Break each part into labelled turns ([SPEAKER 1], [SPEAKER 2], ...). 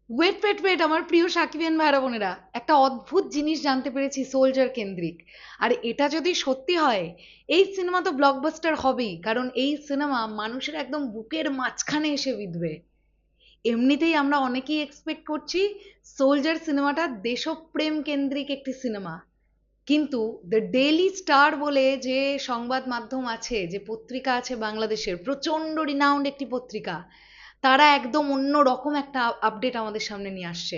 [SPEAKER 1] Wait আমার প্রিয় সাকিবিয়ান ভাইরা বোনেরা, একটা অদ্ভুত জিনিস জানতে পেরেছি সোলজার কেন্দ্রিক। আর এটা যদি সত্যি হয়, এই সিনেমা তো ব্লকবাস্টার হবেই, কারণ এই সিনেমা মানুষের একদম বুকের মাঝখানে এসে বিঁধবে। এমনিতেই আমরা অনেকেই এক্সপেক্ট করছি সোলজার সিনেমাটা দেশপ্রেম কেন্দ্রিক একটি সিনেমা, কিন্তু দ্য ডেইলি স্টার বলে যে সংবাদ মাধ্যম আছে, যে পত্রিকা আছে বাংলাদেশের, প্রচন্ড রিনাউন্ড একটি পত্রিকা, তারা একদম অন্য রকম একটা আপডেট আমাদের সামনে নিয়ে আসছে।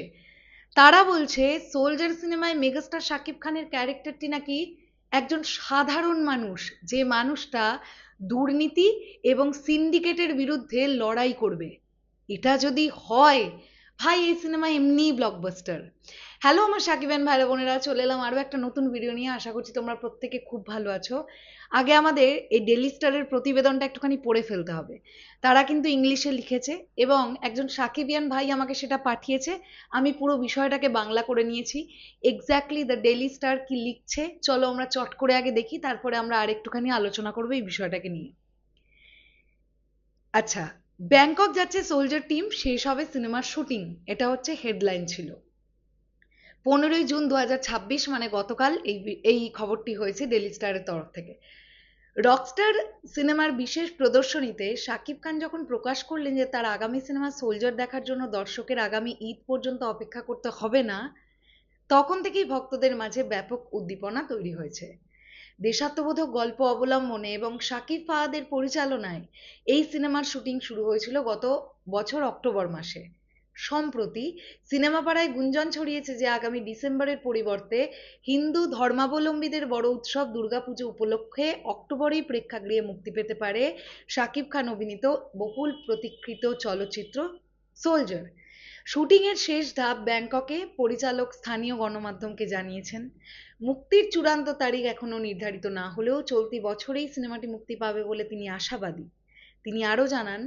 [SPEAKER 1] তারা বলছে সোলজার সিনেমায় মেগাস্টার শাকিব খানের ক্যারেক্টারটি নাকি একজন সাধারণ মানুষ, যে মানুষটা দুর্নীতি এবং সিন্ডিকেটের বিরুদ্ধে লড়াই করবে। এটা যদি হয়, ভাই এই সিনেমা এমনিই ব্লকবাস্টার। হ্যালো আমার সাকিবান ভাই বোনেরা, চলে এলাম আরো একটা নতুন ভিডিও নিয়ে। আশা করছি তোমরা প্রত্যেকে খুব ভালো আছো। আগে আমাদের এই ডেলি স্টারের প্রতিবেদনটা একটুখানি পড়ে ফেলতে হবে। তারা কিন্তু ইংলিশে লিখেছে এবং একজন সাকিবিয়ান ভাই আমাকে সেটা পাঠিয়েছে। আমি পুরো বিষয়টাকে বাংলা করে নিয়েছি। এক্স্যাক্টলি দ্য ডেলি স্টার কি লিখছে চলো আমরা চট করে আগে দেখি, তারপরে আমরা আরেকটুখানি আলোচনা করবো এই বিষয়টাকে নিয়ে। আচ্ছা, ব্যাংকক যাচ্ছে সোলজার টিম, শেষ হবে সিনেমার শুটিং, এটা হচ্ছে হেডলাইন ছিল। 15ই জুন 2026, মানে গতকাল এই খবরটি হয়েছে ডেলি স্টারের তরফ থেকে। রকস্টার সিনেমার বিশেষ প্রদর্শনীতে শাকিব খান যখন প্রকাশ করলেন যে তার আগামী সিনেমা সোলজার দেখার জন্য দর্শকের আগামী ঈদ পর্যন্ত অপেক্ষা করতে হবে না, তখন থেকেই ভক্তদের মাঝে ব্যাপক উদ্দীপনা তৈরি হয়েছে। দেশাত্মবোধক গল্প অবলম্বনে এবং শাকিব ফাহাদের পরিচালনায় এই সিনেমার শুটিং শুরু হয়েছিল গত বছর অক্টোবর মাসে। সম্প্রতি সিনেমা পাড়ায় গুঞ্জন ছড়িয়েছে যে আগামী ডিসেম্বরের পরিবর্তে হিন্দু ধর্মাবলম্বীদের বড় উৎসব দুর্গাপুজো উপলক্ষে অক্টোবরেই প্রেক্ষাগৃহে মুক্তি পেতে পারে শাকিব খান অভিনীত বহুল প্রতীক্ষিত চলচ্চিত্র সোলজার। শুটিং এর শেষ ধাপ ব্যাংককে, পরিচালক স্থানীয় গণমাধ্যমকে জানিয়েছেন। মুক্তির চূড়ান্ত তারিখ এখনো নির্ধারিত না হলেও চলতি বছরেই সিনেমাটি মুক্তি পাবে বলে তিনি আশাবাদী। তিনি আরও জানান,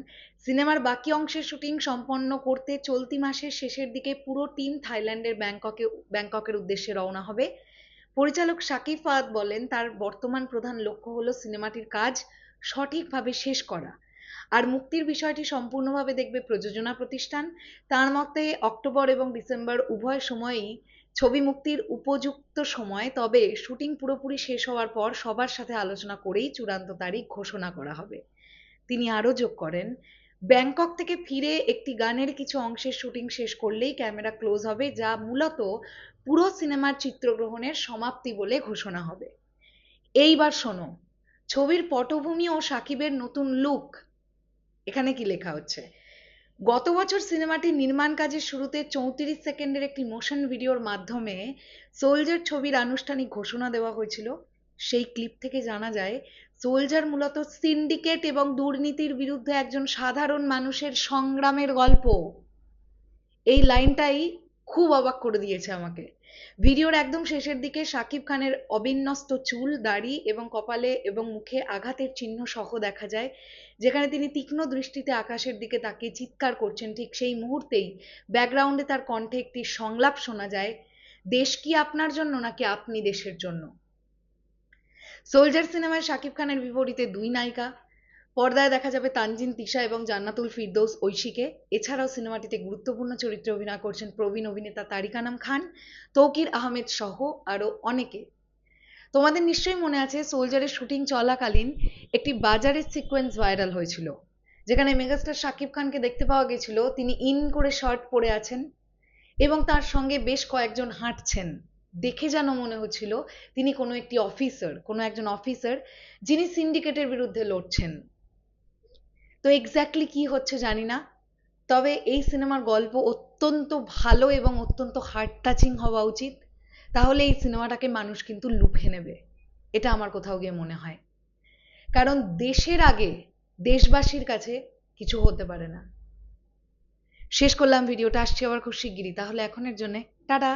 [SPEAKER 1] সিনেমার বাকি অংশের শুটিং সম্পন্ন করতে চলতি মাসের শেষের দিকে পুরো টিম থাইল্যান্ডের ব্যাংককের উদ্দেশ্যে রওনা হবে। পরিচালক শাকিব ফাহাদ বলেন, তার বর্তমান প্রধান লক্ষ্য হলো সিনেমাটির কাজ সঠিকভাবে শেষ করা, আর মুক্তির বিষয়টি সম্পূর্ণভাবে দেখবে প্রযোজনা প্রতিষ্ঠান। তার মতে অক্টোবর এবং ডিসেম্বর উভয় সময়ই ছবি মুক্তির উপযুক্ত সময়, তবে শুটিং পুরোপুরি শেষ হওয়ার পর সবার সাথে আলোচনা করেই চূড়ান্ত তারিখ ঘোষণা করা হবে। তিনি আরও যোগ করেন, ব্যাংকক থেকে ফিরে একটি গানের কিছু অংশের শুটিং শেষ করলেই ক্যামেরা ক্লোজ হবে, যা মূলত পুরো সিনেমার চিত্রগ্রহণের সমাপ্তি বলে ঘোষণা হবে। এইবার শোনো ছবির পটভূমি ও সাকিবের নতুন লুক। এখানে কি লেখা হচ্ছে, গত বছর সিনেমাটির নির্মাণ কাজের শুরুতে 34 সেকেন্ডের একটি মোশন ভিডিওর মাধ্যমে সোলজার ছবির আনুষ্ঠানিক ঘোষণা দেওয়া হয়েছিল। সেই ক্লিপ থেকে জানা যায় সোলজার মূলত সিন্ডিকেট এবং দুর্নীতির বিরুদ্ধে একজন সাধারণ মানুষের সংগ্রামের গল্প। এই লাইনটাই খুব অবাক করে দিয়েছে আমাকে। ভিডিওর একদম শেষের দিকে শাকিব খানের অবিন্যস্ত চুল, দাড়ি এবং কপালে এবং মুখে আঘাতের চিহ্ন সহ দেখা যায়, যেখানে তিনি তীক্ষ্ণ দৃষ্টিতে আকাশের দিকে তাকিয়ে চিৎকার করছেন। ঠিক সেই মুহূর্তেই ব্যাকগ্রাউন্ডে তার কণ্ঠে একটি সংলাপ শোনা যায়, দেশ কি আপনার জন্য নাকি আপনি দেশের জন্য। সোলজার সিনেমায় শাকিব খানের বিপরীতে দুই নায়িকা। পর্দায় দেখা যাবে তানজিন তিশা এবং জান্নাতুল ফিরদৌস ঐশীকে। এছাড়াও সিনেমাটিতে গুরুত্বপূর্ণ চরিত্রে অভিনয় করছেন প্রবীণ অভিনেতা তারিক আনাম খান, তৌকির আহমেদ সহ আরও অনেকে। তোমাদের নিশ্চয়ই মনে আছে সোলজারের শুটিং চলাকালীন একটি বাজারের সিকোয়েন্স ভাইরাল হয়েছিল, যেখানে মেগাস্টার শাকিব খানকে দেখতে পাওয়া গেছিল তিনি ইন করে শার্ট পরে আছেন এবং তার সঙ্গে বেশ কয়েকজন হাঁটছেন। দেখে যেন মনে হচ্ছিল তিনি কোনো একজন অফিসার যিনি সিন্ডিকেটের বিরুদ্ধে লড়ছেন। তো এক্স্যাক্টলি কি হচ্ছে জানি না, তবে এই সিনেমার গল্প অত্যন্ত ভালো এবং অত্যন্ত হার্ট টাচিং হওয়া উচিত, তাহলে এই সিনেমাটাকে মানুষ কিন্তু লুফে নেবে, এটা আমার কোথাও গিয়ে মনে হয়। কারণ দেশের আগে দেশবাসীর কাছে কিছু হতে পারে না। শেষ করলাম ভিডিওটা, আসছি আবার খুব শিগগিরই। তাহলে এখনের জন্য টাটা।